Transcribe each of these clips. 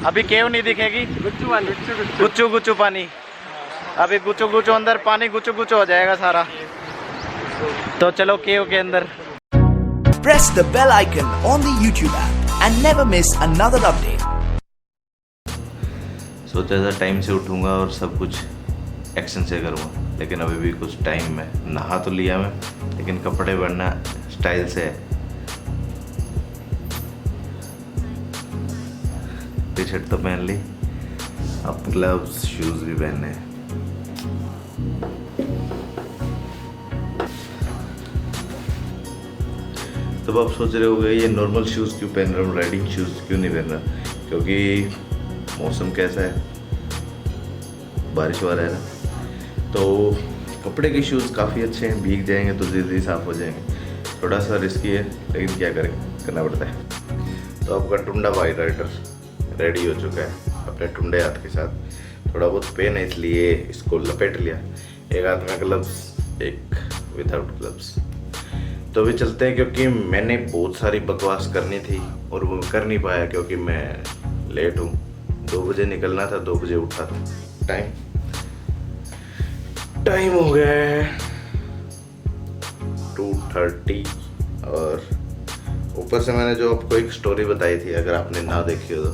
अभी केव नहीं दिखेगी, गुच्चू गुच्चू पानी। अभी गुच्चू गुच्चू अंदर पानी गुच्चू गुच्चू हो जाएगा सारा। तो चलो केव के अंदर। Press the bell icon on the YouTube app and never miss another update. सोचा था टाइम से उठूंगा और सब कुछ एक्शन से करूँगा, लेकिन अभी भी कुछ टाइम में नहा तो लिया मैं, लेकिन कपड़े पहनना स्टाइल से है। टी शर्ट तो पहन ली, अब ग्लव्स शूज़ भी पहनने हैं। तब आप सोच रहे होंगे ये नॉर्मल शूज़ क्यों पहन रहा हूँ, राइडिंग शूज़ क्यों नहीं पहन रहा, क्योंकि मौसम कैसा है, बारिश हो रहा है ना, तो कपड़े के शूज़ काफ़ी अच्छे हैं, भीग जाएंगे तो जल्दी साफ़ हो जाएंगे। थोड़ा सा रिस्की है लेकिन क्या करें, करना पड़ता है। तो आपका टुंडा वाइट राइडर रेडी हो चुका है अपने टुंडे हाथ के साथ। थोड़ा बहुत पेन है इसलिए इसको लपेट लिया, एक हाथ में ग्लव्स एक विदाउट ग्लव्स। तो अभी चलते हैं, क्योंकि मैंने बहुत सारी बकवास करनी थी और वो कर नहीं पाया क्योंकि मैं लेट हूँ। 2 बजे निकलना था, 2 बजे उठा था। टाइम हो गया है 2:30 और ऊपर से मैंने जो आपको एक स्टोरी बताई थी, अगर आपने ना देखी हो तो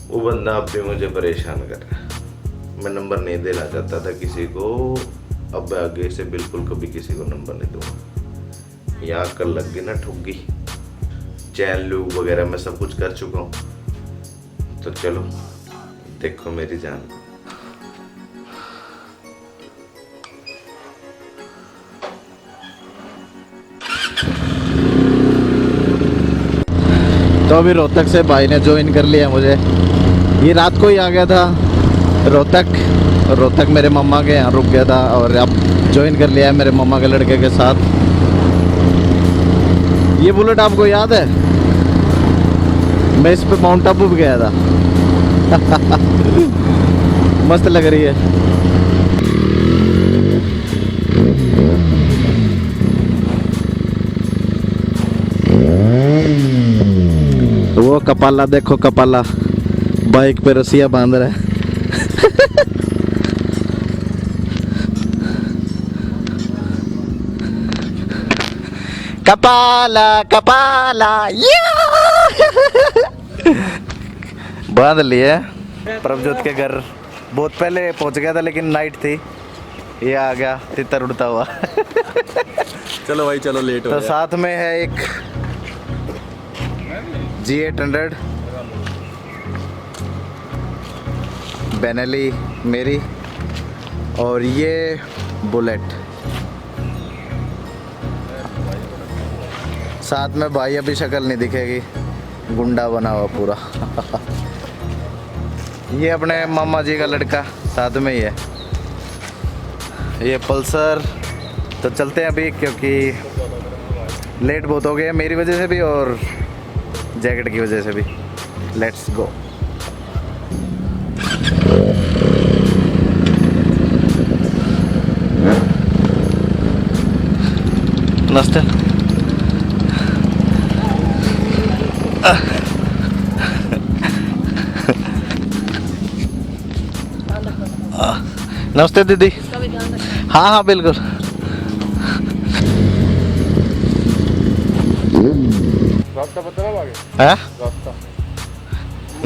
वो बंदा अब भी मुझे परेशान कर रहा है। मैं नंबर नहीं देना चाहता था किसी को, अब आगे से बिल्कुल कभी किसी को नंबर नहीं दूंगा। यहाँ कल लग गई ना ठुग्गी, चैन लूप वगैरह मैं सब कुछ कर चुका हूँ। तो चलो देखो मेरी जान। तो अभी रोहतक से भाई ने ज्वाइन कर लिया मुझे। ये रात को ही आ गया था रोहतक मेरे मम्मा के यहाँ रुक गया था और अब ज्वाइन कर लिया है मेरे मम्मा के लड़के के साथ। ये बुलेट आपको याद है, मैं इस पे माउंट आबू भी गया था। मस्त लग रही है। वो कपाला देखो, कपाला बाइक पे रस्सियां बांध रहा है। कपाला कपाला बांध लिए। प्रभजोत के घर बहुत पहले पहुंच गया था, लेकिन नाइट थी, ये आ गया तितर उड़ता हुआ। चलो भाई चलो, लेट हो तो गया। साथ में है एक G800 बेनेली मेरी, और ये बुलेट। साथ में भाई अभी शक्ल नहीं दिखेगी, गुंडा बना हुआ पूरा। ये अपने मामा जी का लड़का साथ में ही है, ये पल्सर। तो चलते हैं अभी, क्योंकि लेट बहुत हो गया मेरी वजह से भी और जैकेट की वजह से भी। Let's go. नमस्ते। नमस्ते दीदी। हाँ हाँ बिल्कुल। रास्ता पता ना आगे? है रास्ता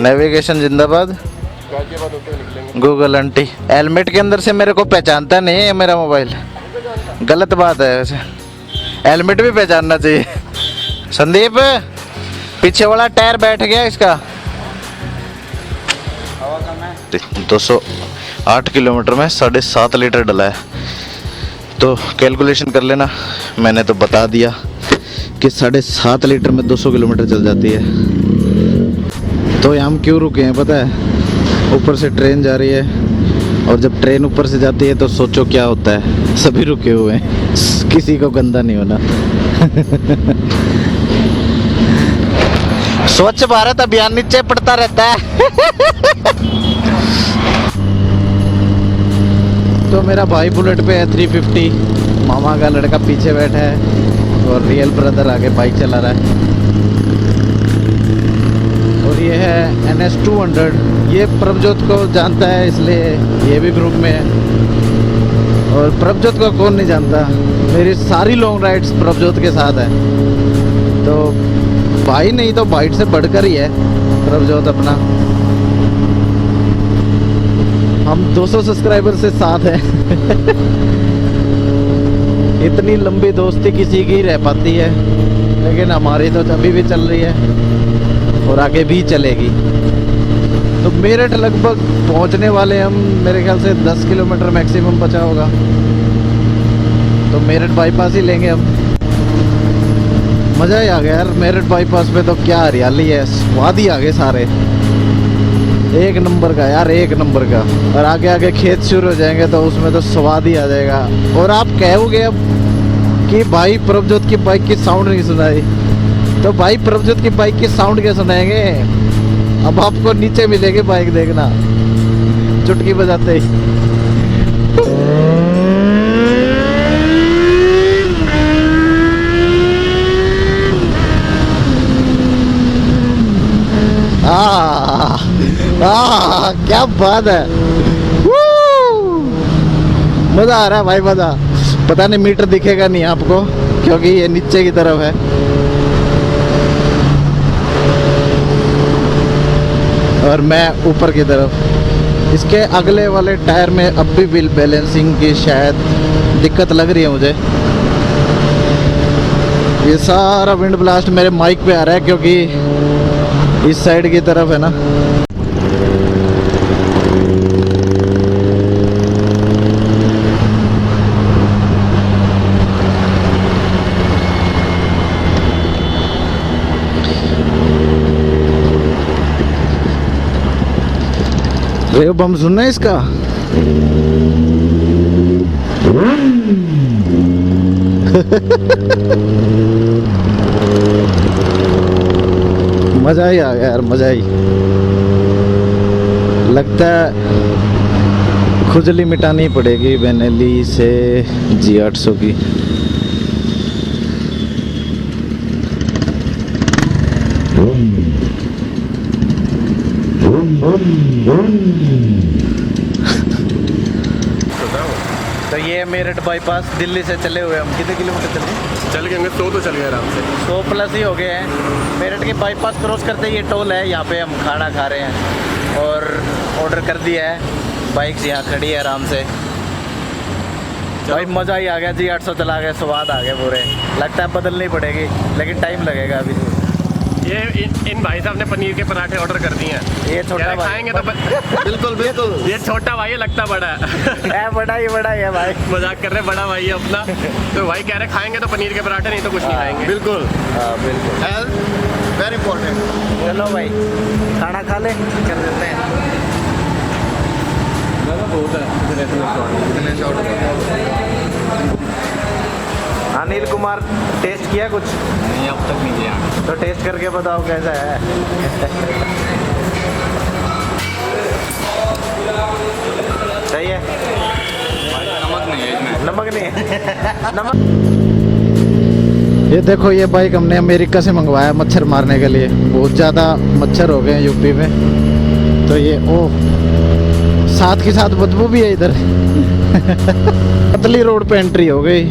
नेविगेशन जिंदाबाद। गाजी बाद होते निकलेंगे। गूगल आंटी हेलमेट के अंदर से मेरे को पहचानता नहीं है मेरा मोबाइल, गलत बात है वैसे। हेलमेट भी पहचानना चाहिए। संदीप पीछे वाला टायर बैठ गया इसका। 208 किलोमीटर में 7.5 लीटर डला है, तो कैलकुलेशन कर लेना। मैंने तो बता दिया कि 7.5 लीटर में 200 किलोमीटर चल जाती है। तो हम क्यों रुके हैं पता है? ऊपर से ट्रेन जा रही है, और जब ट्रेन ऊपर से जाती है तो सोचो क्या होता है, सभी रुके हुए हैं, किसी को गंदा नहीं होना। स्वच्छ भारत अभियान नीचे पड़ता रहता है। तो मेरा भाई बुलेट पे है 350, मामा का लड़का पीछे बैठा है और रियल ब्रदर आगे बाइक चला रहा है। और ये है है NS 200। ये प्रभजोत को जानता है, इसलिए ये भी ग्रुप में है। और प्रभजोत को कौन नहीं जानता, मेरी सारी लॉन्ग राइड्स प्रभजोत के साथ है। तो भाई नहीं तो बाइट से बढ़कर ही है प्रभजोत अपना। हम 200 सब्सक्राइबर से साथ हैं। इतनी लंबी दोस्ती किसी की रह पाती है, लेकिन हमारी तो अभी भी चल रही है और आगे भी चलेगी। तो मेरठ लगभग पहुंचने वाले हम, मेरे ख्याल से 10 किलोमीटर मैक्सिमम बचा होगा। तो मेरठ बाईपास ही लेंगे हम। मज़ा ही आ गया यार, मेरठ बाईपास पे तो क्या हरियाली है, स्वाद ही आ गए सारे। एक नंबर का यार, एक नंबर का। और आगे आगे खेत शुरू हो जाएंगे तो उसमें तो स्वाद ही आ जाएगा। और आप कहोगे अब कि भाई प्रभजोत की बाइक की साउंड नहीं सुनाई, तो भाई प्रभजोत की बाइक की साउंड क्या सुनाएंगे। अब आपको नीचे मिलेगी बाइक, देखना चुटकी बजाते ही। क्या बात है, मजा आ रहा है भाई, मजा। पता नहीं मीटर दिखेगा नहीं आपको, क्योंकि ये नीचे की तरफ है। और मैं ऊपर की तरफ। इसके अगले वाले टायर में अब भी व्हील बैलेंसिंग की शायद दिक्कत लग रही है मुझे। ये सारा विंड ब्लास्ट मेरे माइक पे आ रहा है, क्योंकि इस साइड की तरफ है ना। रेव बम सुनना है इसका। मजा ही आ गया यार, मजा ही। लगता है खुजली मिटानी पड़ेगी बेनेली से G800 की। तो ये मेरठ बाईपास दिल्ली से चले हुए हम कितने किलोमीटर चल गए होंगे 100 तो चल गए आराम से। 100 प्लस ही हो गए हैं। मेरठ के बाईपास क्रॉस करते ही ये टोल है, यहाँ पे हम खाना खा रहे हैं और ऑर्डर कर दिया है। बाइक यहाँ खड़ी है आराम से। भाई मज़ा ही आ गया, G800 चला गए, स्वाद आ गए पूरे। लगता है बदलनी पड़ेगी, लेकिन टाइम लगेगा अभी। ये इन भाई साहब ने पनीर के पराठे ऑर्डर कर दिए हैं। ये छोटा भाई खाएंगे तो बिल्कुल बिल्कुल। ये छोटा भाई है, लगता बड़ा है। बड़ा ही है भाई, मजाक कर रहे, बड़ा भाई है अपना। तो भाई कह रहे खाएंगे तो पनीर के पराठे, नहीं तो कुछ नहीं खाएंगे। बिल्कुल बिल्कुल, हेल्थ वेरी इंपॉर्टेंट। चलो भाई खाना खा ले, कर देते हैं। अनिल कुमार टेस्ट किया कुछ? नहीं, अब तक नहीं किया। तो टेस्ट करके बताओ कैसा है। सही है? नमक नहीं है इसमें। नमक नहीं है। नमक। ये देखो, ये बाइक हमने अमेरिका से मंगवाया मच्छर मारने के लिए। बहुत ज़्यादा मच्छर हो गए हैं यूपी में, तो ये साथ के साथ बदबू भी है इधर। पतली रोड पे एंट्री हो गई।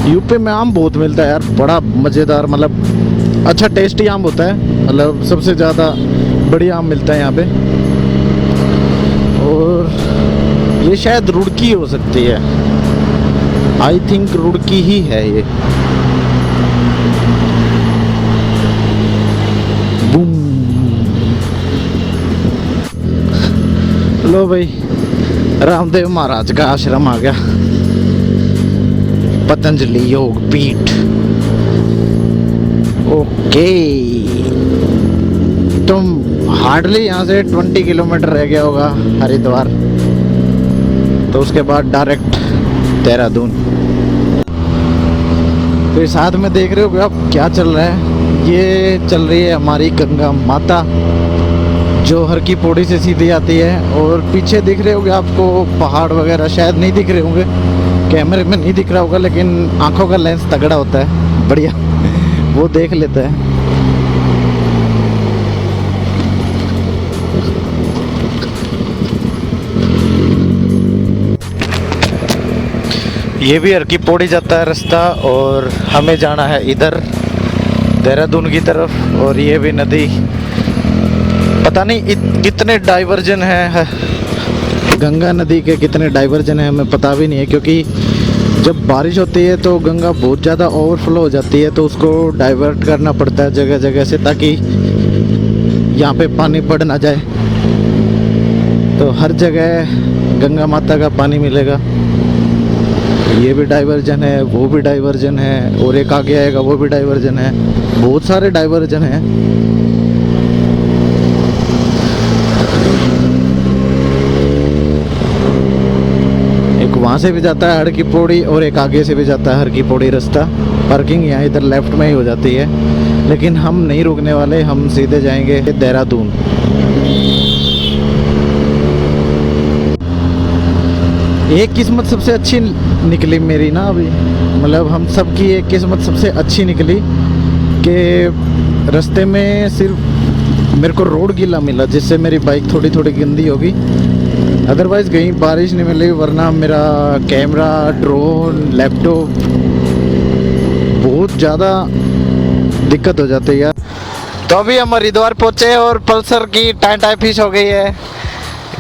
यूपी में आम बहुत मिलता है यार, बड़ा मज़ेदार, मतलब अच्छा टेस्टी आम होता है। मतलब सबसे ज़्यादा बढ़िया आम मिलता है यहाँ पे। और ये शायद रुड़की हो सकती है, आई थिंक रुड़की ही है ये। बूम। लो भाई, रामदेव महाराज का आश्रम आ गया, पतंजलि योग पीठ। ओके, तुम हार्डली यहाँ से 20 किलोमीटर रह गया होगा हरिद्वार, तो उसके बाद डायरेक्ट देहरादून। फिर साथ में देख रहे हो आप क्या चल रहा है। ये चल रही है हमारी गंगा माता, जो हर की पौड़ी से सीधी आती है। और पीछे दिख रहे होंगे आपको पहाड़ वगैरह, शायद नहीं दिख रहे होंगे, कैमरे में नहीं दिख रहा होगा, लेकिन आंखों का लेंस तगड़ा होता है, बढ़िया, वो देख लेता है। ये भी हर की पौड़ी जाता है रास्ता और हमें जाना है इधर देहरादून की तरफ। और ये भी नदी पता नहीं कितने डाइवर्जन है गंगा नदी के, कितने डाइवर्जन है हमें पता भी नहीं है, क्योंकि जब बारिश होती है तो गंगा बहुत ज़्यादा ओवरफ्लो हो जाती है, तो उसको डाइवर्ट करना पड़ता है जगह जगह से, ताकि यहाँ पे पानी बढ़ ना जाए। तो हर जगह गंगा माता का पानी मिलेगा। ये भी डाइवर्जन है, वो भी डाइवर्जन है, और एक आगे आएगा वो भी डाइवर्जन है। बहुत सारे डाइवर्जन हैं। एक वहाँ से भी जाता है हर की पौड़ी और एक आगे से भी जाता है हर की पौड़ी रास्ता। पार्किंग यहाँ इधर लेफ्ट में ही हो जाती है, लेकिन हम नहीं रुकने वाले, हम सीधे जाएंगे देहरादून। एक किस्मत सबसे अच्छी निकली मेरी ना अभी, मतलब हम सब की एक किस्मत सबसे अच्छी निकली कि रास्ते में सिर्फ मेरे को रोड गीला मिला, जिससे मेरी बाइक थोड़ी थोड़ी गंदी होगी। अदरवाइज़ कहीं बारिश नहीं मिली, वरना मेरा कैमरा, ड्रोन, लैपटॉप बहुत ज़्यादा दिक्कत हो जाती है यार। तो अभी हम हरिद्वार पहुँचे और पल्सर की टाइम फिश हो गई है।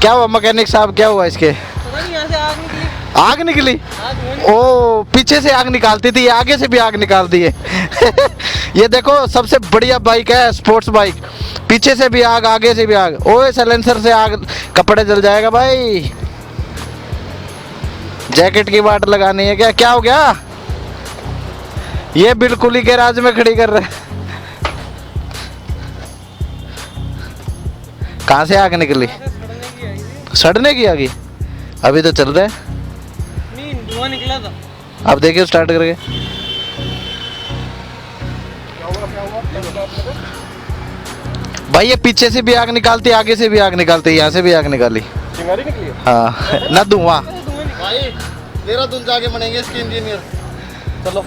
क्या हुआ मैकेनिक साहब, क्या हुआ इसके? आग निकली? ओ, पीछे से आग निकालती थी, आगे से भी आग निकाल दी है। ये देखो सबसे बढ़िया बाइक है, स्पोर्ट्स बाइक। पीछे से भी आग, आगे से भी आग। ओए साइलेंसर से आग, कपड़े जल जाएगा भाई। जैकेट की वाट लगानी है क्या? क्या हो गया? ये बिल्कुल ही गैराज में खड़ी कर रहे। कहाँ से आग निकली? सड़ने की आगी? अभी तो चल रहा है। नहीं, धुआं निकला था। अब देखिए स्टार्ट करके। भाई ये पीछे से भी आग निकालती, आगे से भी आग निकालती, यहाँ से भी आग निकाली। चिंगारी निकली है? हाँ ना धुआं। भाई देहरादून जाके बनेंगे इसके इंजीनियर। चलो।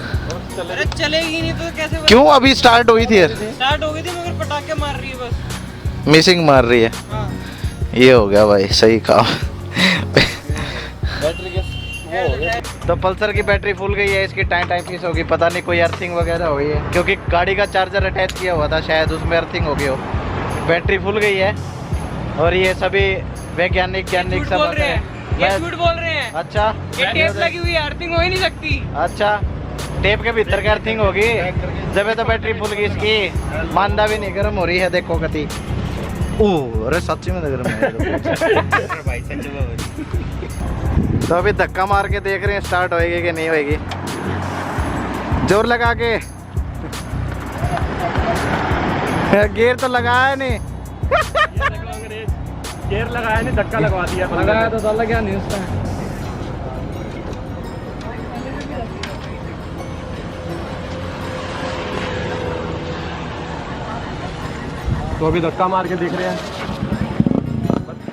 अरे चलेगी नहीं तो कैसे? क्यों? अभी स्टार्ट हुई थी, स्टार्ट हो गई थी मगर पटाखे मार रही है बस। मिसिंग मार रही है। हाँ। ये हो गया भाई, सही काम। बैटरी के तो पल्सर की बैटरी फुल गई है, इसकी टाइम फीस होगी, पता नहीं कोई अर्थिंग वगैरह हुई है, क्योंकि गाड़ी का चार्जर अटैच किया हुआ था, शायद उसमें अर्थिंग हो गई हो। बैटरी फुल गई है और ये सभी वैज्ञानिक सब बोल रहे हैं, ये झूठ बोल रहे हैं। अच्छा, ये टेप लगी हुई है, अर्थिंग हो ही नहीं सकती। अच्छा, टेप के भीतर का अर्थिंग होगी, जब तो बैटरी फुल गई इसकी। मांदा भी नहीं गर्म हो रही है, देखो कति। ओह, अरे सच्ची में गर्म है। भाई सच में। तो अभी धक्का मार के देख रहे हैं स्टार्ट होएगी कि नहीं होएगी। जोर लगा के। गियर तो लगाया नहीं। गियर लगाया नहीं, धक्का लगवा दिया। लगाया तो डाला क्या नहीं उसका। तो अभी धक्का मार के देख रहे हैं,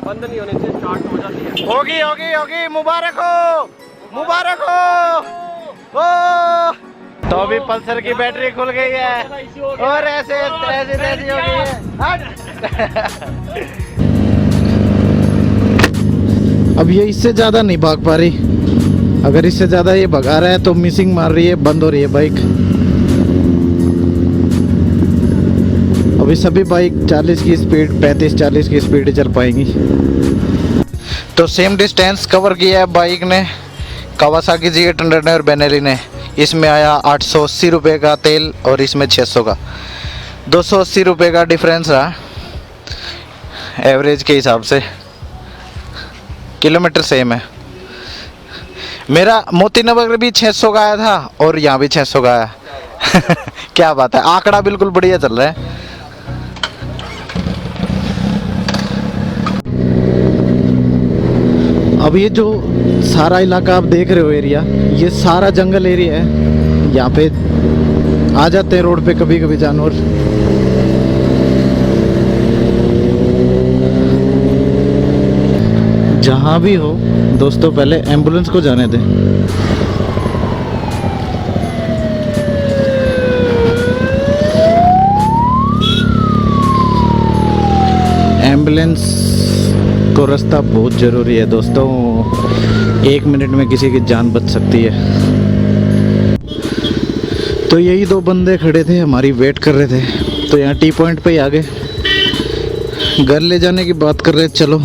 बंद नहीं होने से स्टार्ट हो जाती है। होगी होगी होगी, मुबारक हो, मुबारक हो। ओ, तो अभी पल्सर की बैटरी खुल गई है और ऐसे ऐसे ऐसी हो गई है। अब ये इससे ज्यादा नहीं भाग पा रही। अगर इससे ज्यादा ये भगा रहा है तो मिसिंग मार रही है, बंद हो रही है बाइक। अभी सभी बाइक 40 की स्पीड, 35-40 की स्पीड चल पाएंगी। तो सेम डिस्टेंस कवर किया है बाइक ने, कावासाकी Z800 ने और बेनेली ने। इसमें आया 880 रुपये का तेल और इसमें 600 का, 280 रुपये का डिफरेंस रहा एवरेज के हिसाब से। किलोमीटर सेम है। मेरा मोती नगर भी 600 का आया था और यहाँ भी 600 का आया। क्या बात है, आंकड़ा बिल्कुल बढ़िया चल रहा है। अब ये जो सारा इलाका आप देख रहे हो एरिया, ये सारा जंगल एरिया है। यहाँ पे आ जाते हैं रोड पे कभी कभी जानवर। जहाँ भी हो दोस्तों, पहले एम्बुलेंस को जाने दें। एम्बुलेंस को रास्ता बहुत ज़रूरी है दोस्तों, 1 मिनट में किसी की जान बच सकती है। तो यही 2 बंदे खड़े थे, हमारी वेट कर रहे थे, तो यहाँ टी पॉइंट पे ही आ गए। घर ले जाने की बात कर रहे, चलो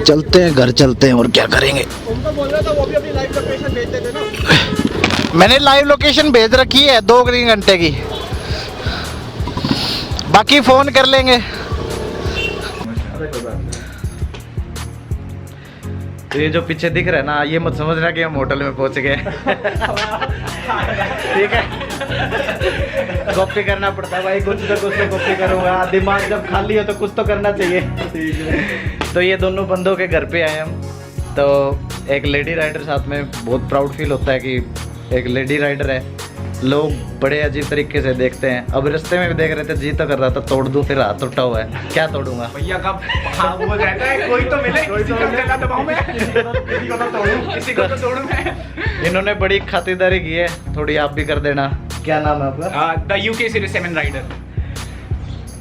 चलते हैं, घर चलते हैं, और क्या करेंगे। उनको बोल रहा था वो भी अपनी लाइव लोकेशन भेज देते ना। मैंने लाइव लोकेशन भेज रखी है 2-3 घंटे की, बाकी फ़ोन कर लेंगे। तो ये जो पीछे दिख रहा है ना, ये मत समझना कि हम होटल में पहुंच गए। ठीक है, कॉपी करना पड़ता है भाई, कुछ तो कॉपी करूंगा। दिमाग जब खाली हो तो कुछ तो करना चाहिए। तो ये दोनों बंदों के घर पे आए हम, तो एक लेडी राइडर साथ में, बहुत प्राउड फील होता है कि एक लेडी राइडर है। लोग बड़े अजीब तरीके से देखते हैं। अब रास्ते में भी देख रहे थे, जी तो कर रहा था तोड़ दूं, फिर हाथ टूटा हुआ है, क्या तोड़ूंगा भैया कब हाँ वो रहता है, कोई तो मिले, किसी को गला दबाऊं मैं, किसी को तो तोड़ूं, किसी को तो तोड़ूं मैं। इन्होंने बड़ी खातिरदारी की है, थोड़ी आप भी कर देना। क्या नाम है आपका? The UK series 7 rider.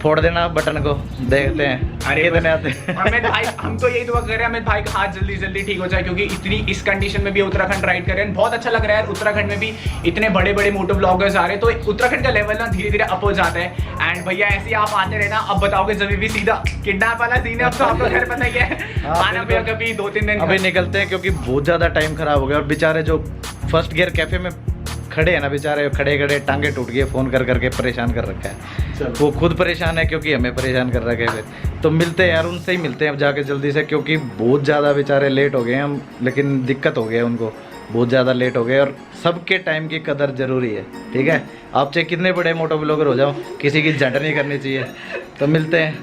फोड़ देना बटन को, देखते हैं अरे कितने आते अमित भाई, हम तो यही दुआ कर रहे हैं अमित भाई का हाथ जल्दी जल्दी ठीक हो जाए, क्योंकि इतनी इस कंडीशन में भी उत्तराखंड राइड कर रहे हैं। बहुत अच्छा लग रहा है यार, उत्तराखंड में भी इतने बड़े बड़े मोटो ब्लॉगर्स आ रहे हैं, तो उत्तराखंड का लेवल ना धीरे धीरे अप हो जाता है। एंड भैया ऐसे ही आप आते रहना। अब बताओगे जब भी सीधा किडनैप वाला सीन है, अब तो आपको घर पता ही है। आना भैया कभी 2-3 दिन अभी निकलते हैं, क्योंकि बहुत ज़्यादा टाइम खराब हो गया। और बेचारे जो फर्स्ट गियर कैफे में खड़े हैं ना, बेचारे खड़े खड़े टांगे टूट गए, फ़ोन कर करके परेशान कर रखा है। वो खुद परेशान है क्योंकि हमें परेशान कर रखा है। फिर तो मिलते हैं यार, उनसे ही मिलते हैं अब जाके जल्दी से, क्योंकि बहुत ज़्यादा बेचारे लेट हो गए हैं हम। लेकिन दिक्कत हो गया उनको, बहुत ज़्यादा लेट हो गए। और सबके टाइम की कदर ज़रूरी है, ठीक है। आप चाहे कितने बड़े मोटो ब्लॉगर हो जाओ, किसी की झंड नहीं करनी चाहिए। तो मिलते हैं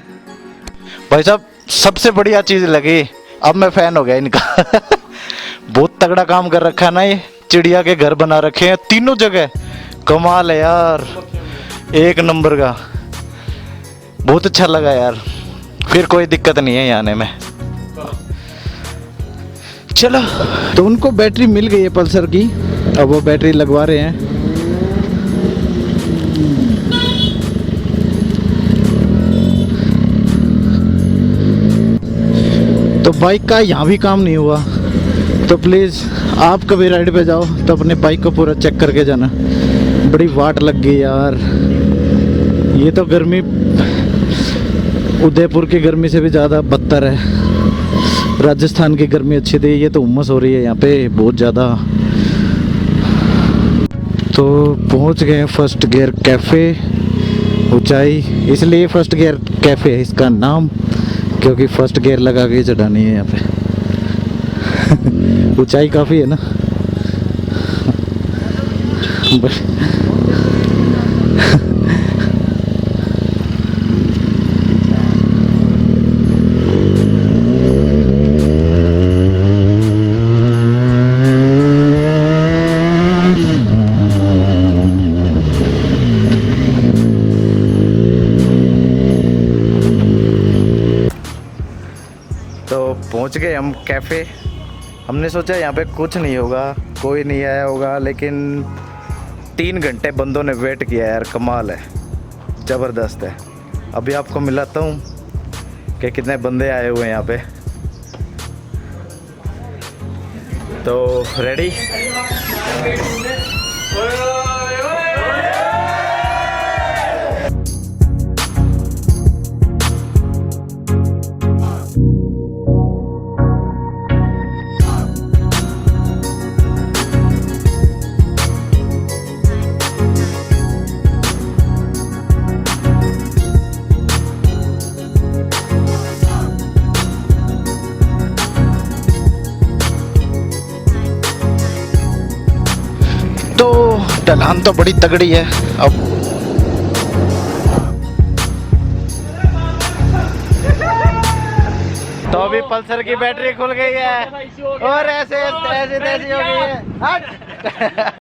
भाई साहब। सबसे बढ़िया चीज़ लगी, अब मैं फ़ैन हो गया इनका। बहुत तगड़ा काम कर रखा है ना, ये चिड़िया के घर बना रखे हैं तीनों जगह। कमाल है यार, 1 नंबर का, बहुत अच्छा लगा यार। फिर कोई दिक्कत नहीं है आने में। चलो, तो उनको बैटरी मिल गई है पल्सर की, अब वो बैटरी लगवा रहे हैं। तो बाइक का यहाँ भी काम नहीं हुआ, तो प्लीज़ आप कभी राइड पे जाओ तो अपने बाइक को पूरा चेक करके जाना। बड़ी वाट लग गई यार, ये तो गर्मी उदयपुर की गर्मी से भी ज़्यादा बदतर है। राजस्थान की गर्मी अच्छी थी, ये तो उमस हो रही है यहाँ पे बहुत ज़्यादा। तो पहुँच गए फर्स्ट गियर कैफ़े ऊंचाई, इसलिए फर्स्ट गियर कैफ़े है इसका नाम, क्योंकि फर्स्ट गियर लगा के चढ़ानी है यहाँ पे। ऊंचाई काफ़ी है ना। तो पहुंच गए हम कैफ़े। हमने सोचा यहाँ पे कुछ नहीं होगा, कोई नहीं आया होगा, लेकिन 3 घंटे बंदों ने वेट किया यार। कमाल है, ज़बरदस्त है। अभी आपको मिलाता हूँ कि कितने बंदे आए हुए हैं यहाँ पे। तो रेडी, ढलान तो बड़ी तगड़ी है। अब तो अभी पल्सर की बैटरी खुल गई है और ऐसे ऐसे हो गई है।